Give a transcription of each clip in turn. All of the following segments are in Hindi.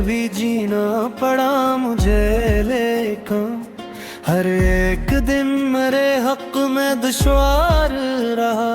भी जीना पड़ा मुझे, लेकिन हर एक दिन मेरे हक में दुश्वार रहा।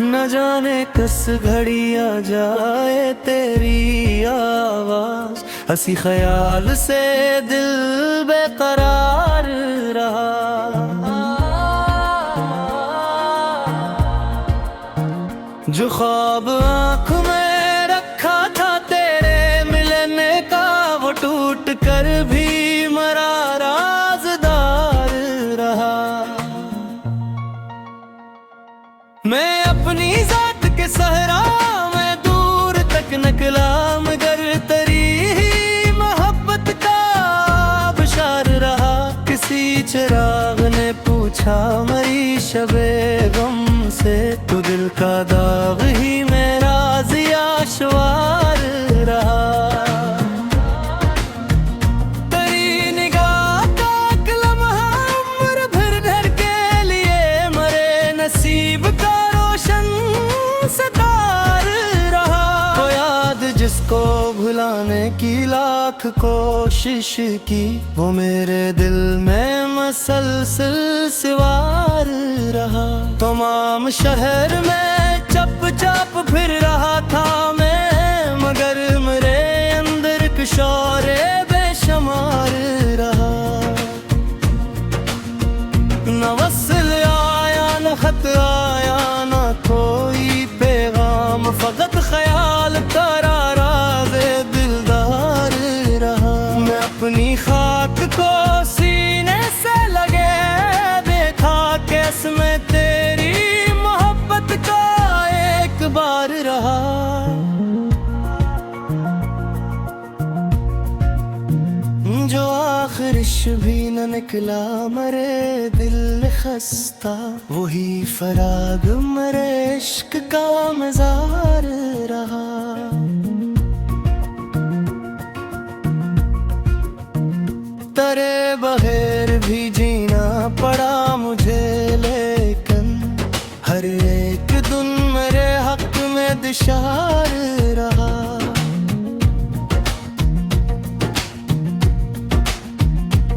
न जाने किस घड़ी आ जाए तेरी आवाज, हंसी ख्याल से दिल बेकरार रहा। जो ख्वाब आँख में रखा था तेरे मिलने का, वो टूट कर भी मरा राज़दार रहा। मैं अपनी जात के सहरा में दूर तक निकला, मगर तेरी ही मोहब्बत का आबशार रहा। किसी चिराग ने पूछा मेरी शबे गम से, तो दिल का दाग ही मेरा ज़िया शवार रहा। तेरी निगाह का एक लम्हा उम्र भर भर के लिए मरे नसीब का रोशन सितार रहा। वो याद जिसको भुलाने की लाख कोशिश की, वो मेरे दिल में मसलसल सिवार रहा। तमाम शहर में चप चाप फिर रहा था मैं, मगर मेरे अंदर किशोरे बेशुमार रहा। न वस्ल आया न खत आया न कोई पैगाम, फकत ख्याल तारा राज़े दिलदार रहा। मैं अपनी खाक को सीने से लगे देखा, कैस में तेरी मोहब्बत का एक बार रहा। जो आखिरिश भी न निकला मरे दिल खस्ता, वही फराग मरे इश्क का मज़ार रहा। तेरे बगैर भी जीना पड़ा मुझे, लेकिन हर एक दिन मेरे हक में दुश्वार रहा।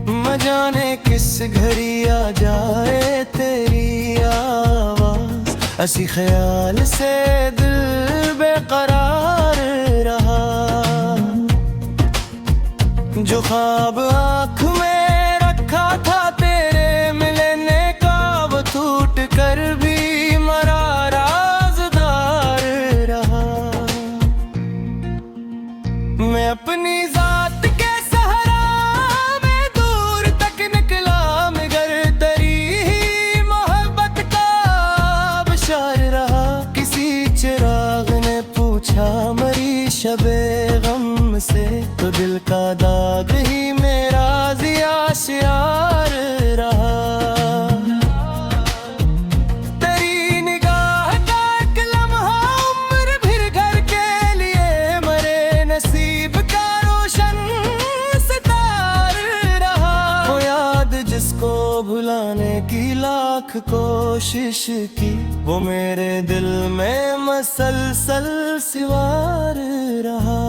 न जाने किस घड़ी आ जाए तेरी आवाज, हंसी ख्याल से दिल बेकरार रहा। जो ख्वाब आँख में रखा था तेरे मिलने का, वो टूट कर भी मरा राज़दार रहा। मैं अपनी जात के सहरा में दूर तक निकला, मगर तेरी ही मोहब्बत का आबशार रहा। किसी चिराग ने पूछा मेरी शबे गम से, तो दिल का दाग ही मेरा ज़िया शियार रहा। तेरी निगाह का एक लम्हा उम्र भर घर के लिए मरे नसीब का रोशन सितार रहा। वो याद जिसको भुलाने की लाख कोशिश की, वो मेरे दिल में मसलसल सिवार रहा।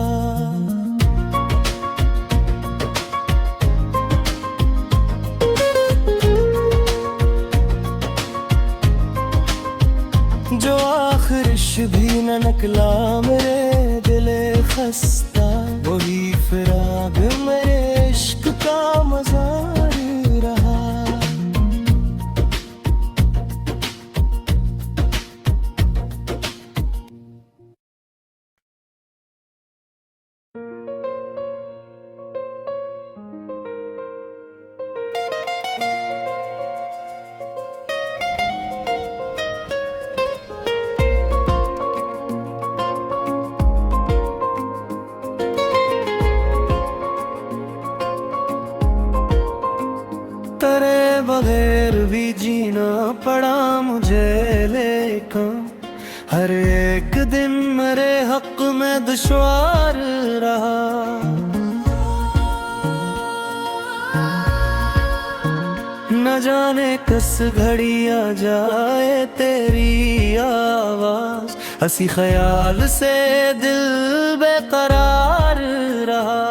जो आखिरिश भी न निकला मेरे दिले खस्ता, वही फिराग मेरे इश्क का मज़ार रहा। तेरे बगैर भी जीना पड़ा मुझे, लेकिन हर एक दिन मेरे हक में दुश्वार रहा। न जाने किस घड़ी आ जाए तेरी आवाज, हंसी ख्याल से दिल बेकरार रहा।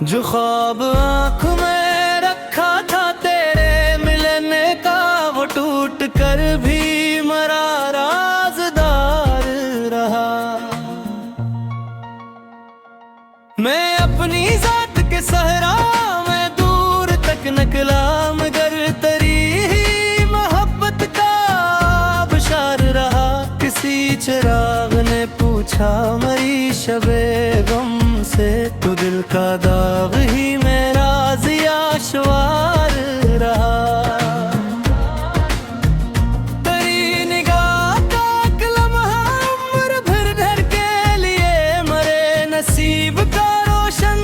जो ख्वाब आँख में रखा था तेरे मिलने का, वो टूट कर भी मरा राज़दार रहा। मैं अपनी जात के सहरा में दूर तक निकला, मगर तेरी ही मोहब्बत का आबशार रहा। किसी चिराग ने पूछा मरी शबे गम से, तो दिल का दाग ही मेरा ज़िया शवार रहा। तेरी निगाह का एक लम्हा उम्र भर भर के लिए मरे नसीब का रोशन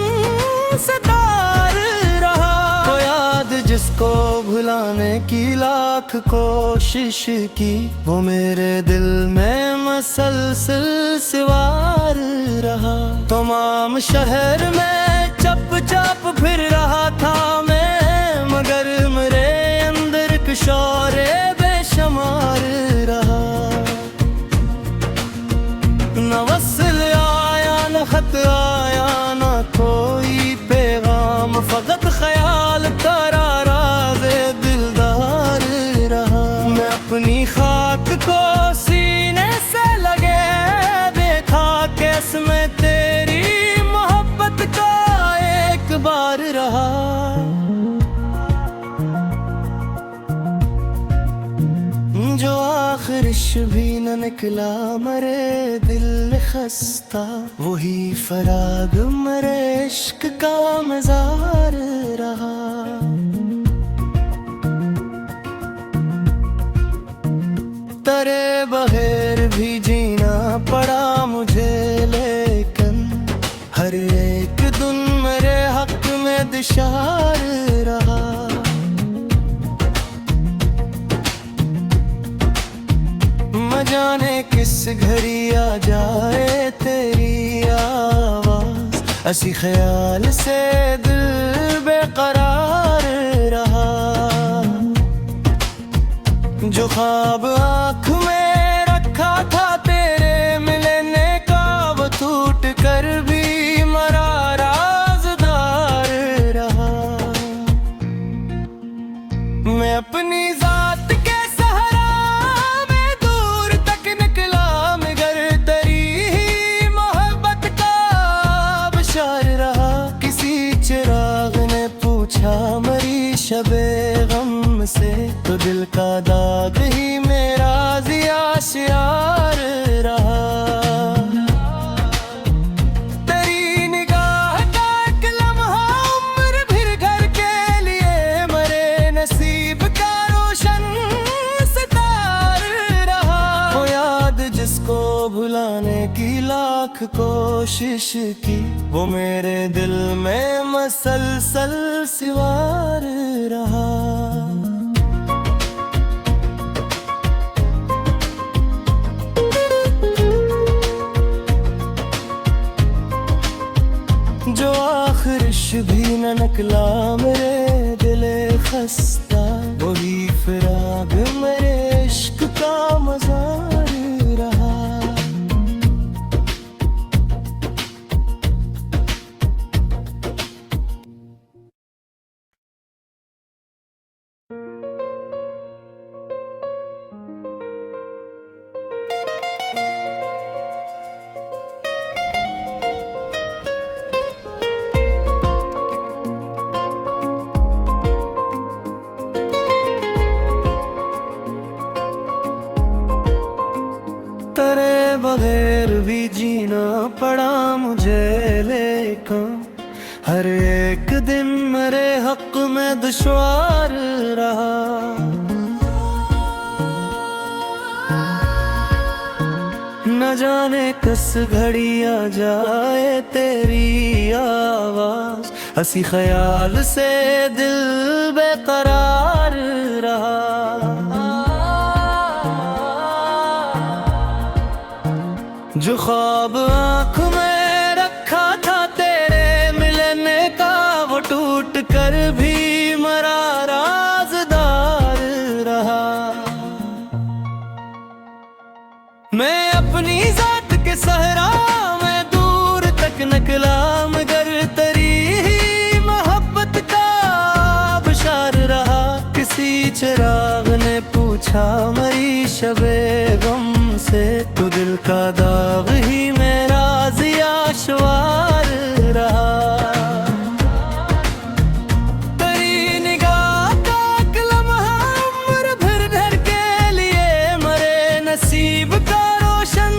सितार रहा। वो याद जिसको भुलाने की लाख कोशिश की, वो मेरे दिल में मसलसल सिवार रहा। तमाम शहर में चप चाप फिर रहा था मैं, मगर मेरे अंदर किशोरे बेशुमार रहा। न वस्ल आया न खत आया न कोई पैगाम, फकत ख्याल तारा राज़े दिलदार रहा। मैं अपनी खाक को सीने से लगे देखा, कैस में तेरी मोहब्बत का एक बार रहा। जो आखिर भी न निकला मरे दिल खस्ता, वही फराग मरे इश्क का मज़ार रहा। तेरे बगैर भी जीना पड़ा मुझे, लेकिन हर एक दिन मेरे हक में दिशार रहा। न जाने किस घड़ी आ जाए तेरी आवाज़, ऐसी ख्याल से दिल बेकरार रहा। जो ख्वाब आँख में रखा था तेरे मिलने का, वो टूट कर भी मरा राज़दार रहा। मैं अपनी जात के सहरा में दूर तक निकला, मगर तेरी ही मोहब्बत का आबशार रहा। किसी चिराग ने पूछा मरी शबे गम से, तो दिल का दाग ही मेरा ज़िया शियार रहा। तेरी निगाह का एक लम्हा उम्र भर घर के लिए मरे नसीब का रोशन सितार रहा। वो याद जिसको भुलाने की लाख कोशिश की, वो मेरे दिल में मसलसल सिवार रहा। जो आखिर भी न निकला मेरे दिले खस्ता, वही फिराग मेरे इश्क का मज़ार रहा। तेरे बगैर भी जीना पड़ा मुझे, लेकिन हर एक दिन मेरे हक में दुश्वार रहा। न जाने किस घड़ी आ जाए तेरी आवाज़, हंसी ख्याल से दिल बेकरार रहा। जो ख्वाब आँख में रखा था तेरे मिलने का, वो टूट कर भी मरा राज़दार रहा। के सहरा मैं दूर तक निकला, मगर तेरी ही मोहब्बत का बशार रहा। किसी चिराग ने पूछा मरी शबे गम से, तो दिल का दाग ही मेरा ज़िया शवार रहा। तेरी निगाह का एक लम्हा उम्र भर भर के लिए मरे नसीब का रोशन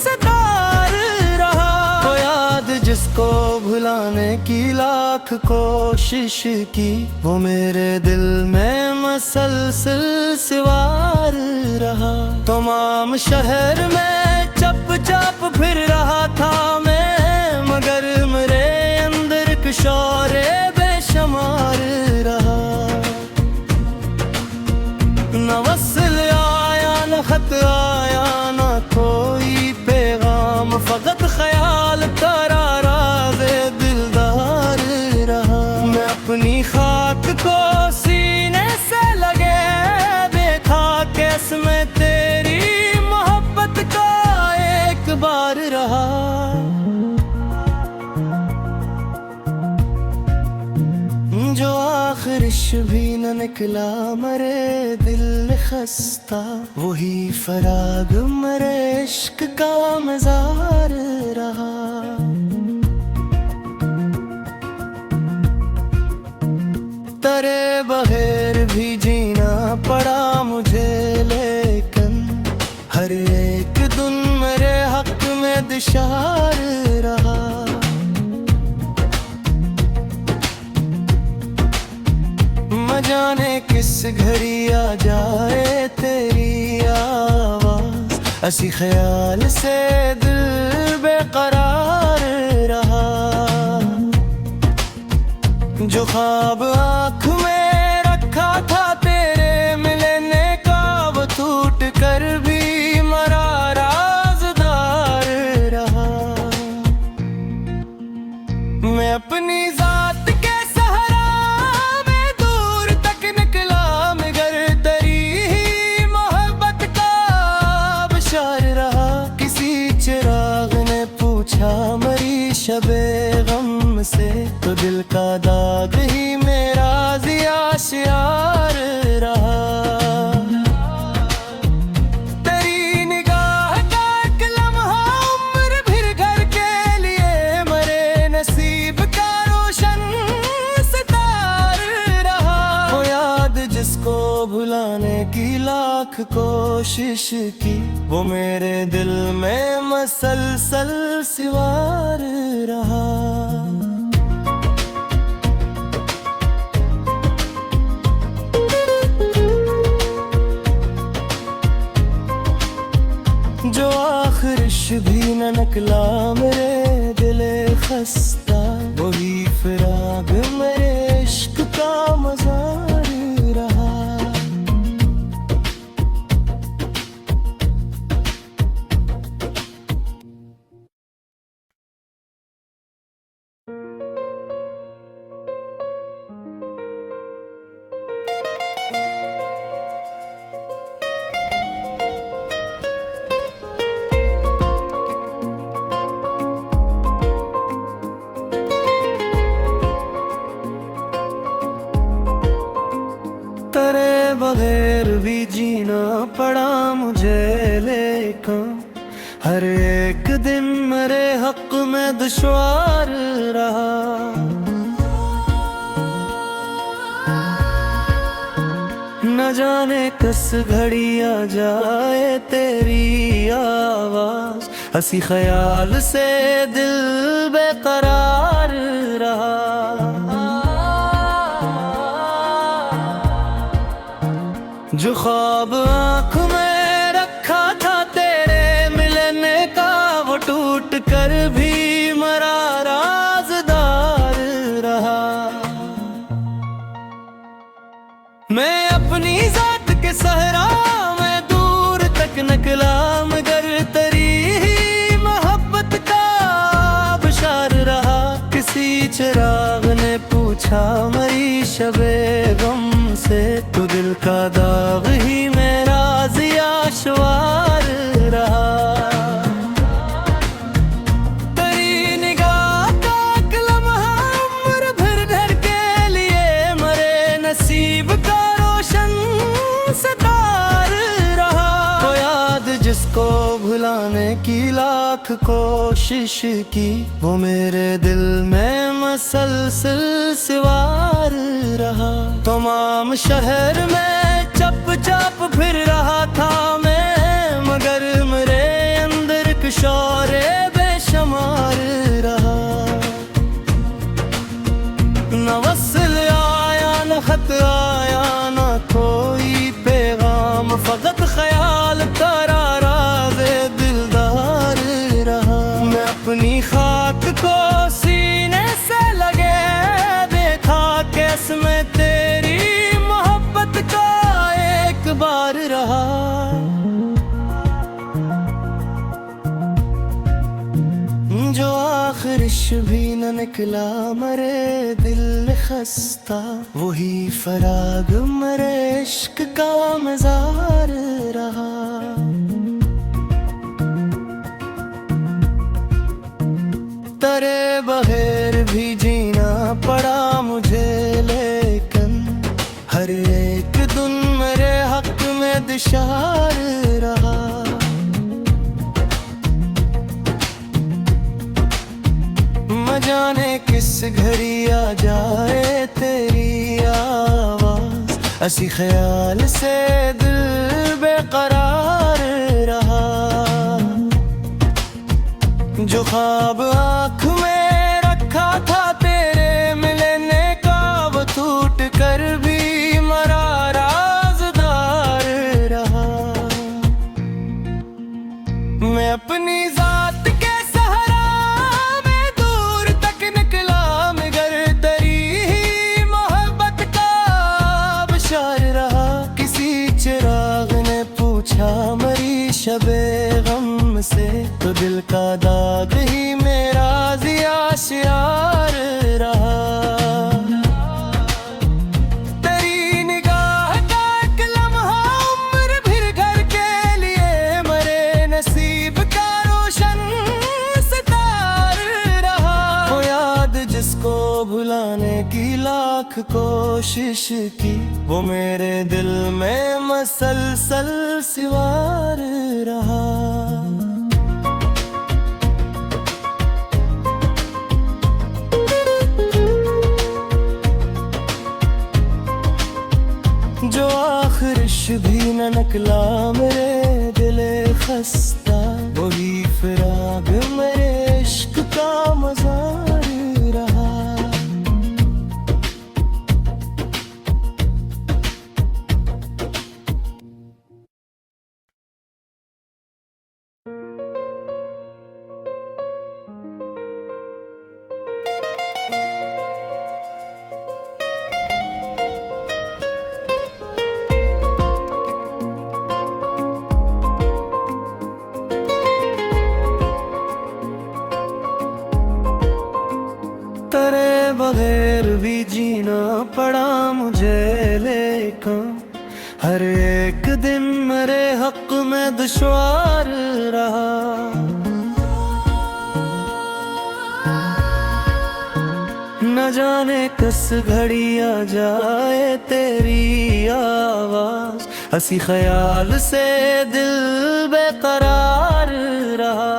सितार रहा। वो याद जिसको भुलाने की लाख कोशिश की, वो मेरे दिल में मसलसल सवार रहा। तमाम शहर में चप चाप फिर रहा था मैं, मगर मेरे अंदर किशोरे बेशुमार रहा। न वस्ल आया न खत आया न कोई पैगाम, फकत ख्याल तारा राज़े दिलदार रहा। मैं अपनी खाक को सीने से लगे देखा, कैसे मैं तेरी मोहब्बत का एक बार रहा। जो आखिर भी न निकला मरे दिल खस्ता, वही फराग मरे इश्क का मज़ार रहा। तेरे बगैर भी जीना पड़ा मुझे, लेकिन हर एक दिन मेरे हक में दिशार रहा। न जाने किस घड़ी आ जाए तेरी आवाज़, ऐसी ख्याल से दिल बेकरार रहा। जो ख्वाब आँख में रखा था तेरे मिलने का, वो टूट कर भी मरा राज़दार रहा। मैं अपनी जात के सहरा में दूर तक निकला, मगर तेरी ही मोहब्बत का बशार रहा। किसी चिराग ने पूछा मरी शबे गम से, तो दिल का दाग ही मेरा ज़िया शियार रहा। तेरी निगाह का एक लम्हा उम्र भर घर के लिए मरे नसीब का रोशन सितार रहा। वो याद जिसको भुलाने की लाख कोशिश की, वो मेरे दिल में मसलसल सवार रहा। जो आखिर भी न निकला मेरे दिल खस्ता, वही फिराग मेरे इश्क का मज़ार रहा। तेरे बगैर भी जीना पड़ा मुझे, लेकिन हर एक दिन मेरे हक में दुश्वार रहा। न जाने किस घड़ी आ जाए तेरी आवाज़, हंसी ख्याल से दिल बेकरार रहा। जो ख्वाब आँख में रखा था तेरे मिलने का, वो टूट कर भी मरा राज़दार रहा। मैं अपनी जात के सहरा में दूर तक निकला, मगर तेरी ही मोहब्बत का बशार रहा। किसी चिराग ने पूछा मरी शबे गम से, तो दिल का दाग ही मेरा ज़िया शवार रहा। कोशिश की, वो मेरे दिल में मसलसल सवार रहा। तमाम शहर में चप चाप फिर रहा था मैं, मगर मेरे अंदर किशोर बेशुमार रहा। न वसल आया न खत आया न कोई पैगाम, फकत ख्याल तारा राज़े दिलदार रहा। मैं अपनी खाक को सीने से लगे देखा, कैसे मैं तेरी मोहब्बत का एक बार रहा। जो आखिरिश भी न निकला मरे दिल खस्ता, वही फराग मरे इश्क का मज़ार रहा। तेरे बगैर भी जीना पड़ा मुझे, लेकिन हर एक दिन मेरे हक में दिशार रहा। न जाने किस घड़ी आ जाए तेरी आवाज़, ऐसी ख्याल से दिल बेकरार रहा। जो ख्वाब आँख में रखा था तेरे मिलने का, वो टूट कर भी मरा राज़दार रहा। मैं अपनी जात के सहारा में दूर तक निकला, मगर तेरी ही मोहब्बत का बशार रहा। किसी चिराग ने पूछा मरी शबे गम से, तो दिल का दाग ही मेरा ज़िया शियार रहा। तेरी निगाह का एक लम्हा उम्र भर घर के लिए, मरे नसीब का रोशन सितार रहा। वो याद जिसको भुलाने की लाख कोशिश की, वो मेरे दिल में मसलसल सवार रहा। जो आखिरिश भी न निकला मेरे दिले खस्ता, वही फिराग मेरे इश्क का मज़ार रहा। तेरे बगैर भी जीना पड़ा मुझे, लेकिन हर एक दिन मेरे हक में दुश्वार रहा। न जाने किस घड़ी आ जाए तेरी आवाज़, हंसी ख्याल से दिल बेकरार रहा।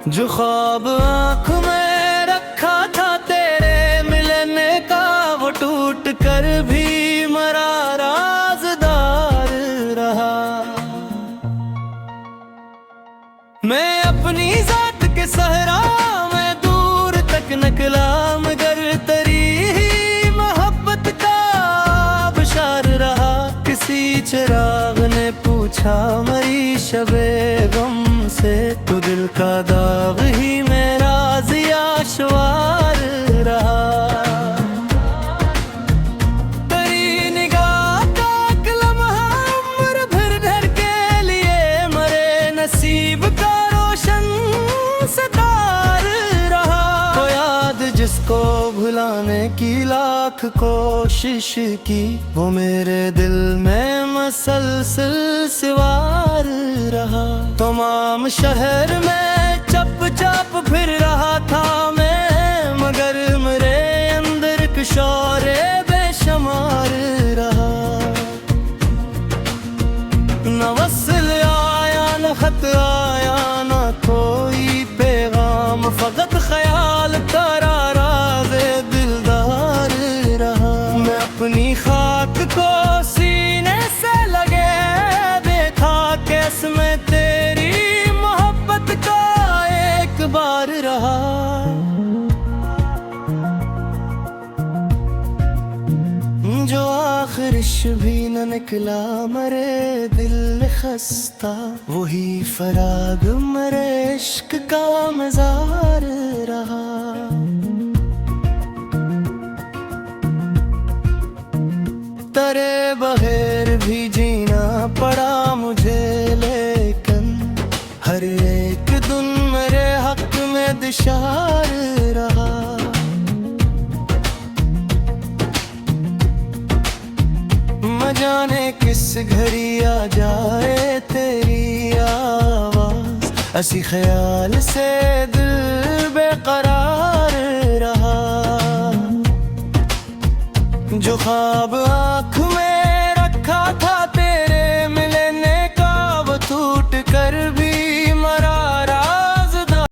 जो ख्वाब आँख में रखा था तेरे मिलने का, वो टूट कर भी मरा राज़दार रहा। मैं अपनी जात के सहरा में दूर तक निकला, मगर तेरी ही मोहब्बत का बशार रहा। किसी चिराग ने पूछा मरी शबे गम से, तो दिल का दाग ही मेरा ज़िया शुआर रहा। तेरी निगाह का एक लम्हा उम्र भर घर के लिए, मरे नसीब का रोशन सितार रहा। तो याद जिसको भुलाने की लाख कोशिश की, वो मेरे दिल में मसलसल सवार रहा। तमाम शहर में चप चाप फिर रहा था मैं, मगर मेरे अंदर किशोर बेशुमार रहा। न निकला मरे दिल खस्ता, वही फराग मरे इश्क का मजार रहा। तेरे बगैर भी जीना पड़ा मुझे, लेकिन हर एक दिन मेरे हक में दिशार रहा। न जाने किस घड़ी आ जाए तेरी आवाज, ऐसी ख्याल से दिल बेकरार रहा। जो ख्वाब आँख में रखा था